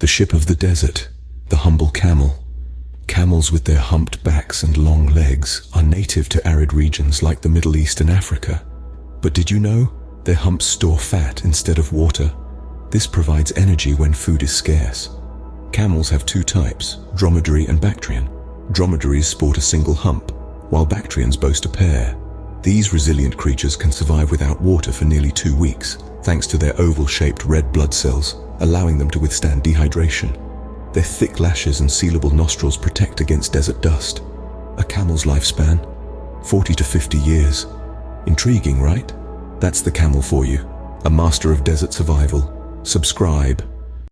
The ship of the desert, the humble camel. Camels with their humped backs and long legs are native to arid regions like the Middle East and Africa. But did you know their humps store fat instead of water? This provides energy when food is scarce. Camels have two types, dromedary and Bactrian. Dromedaries sport a single hump, while Bactrians boast a pair. These resilient creatures can survive without water for nearly 2 weeks, thanks to their oval-shaped red blood cells, allowing them to withstand dehydration. Their thick lashes and sealable nostrils protect against desert dust. A camel's lifespan? 40 to 50 years. Intriguing, right? That's the camel for you, a master of desert survival. Subscribe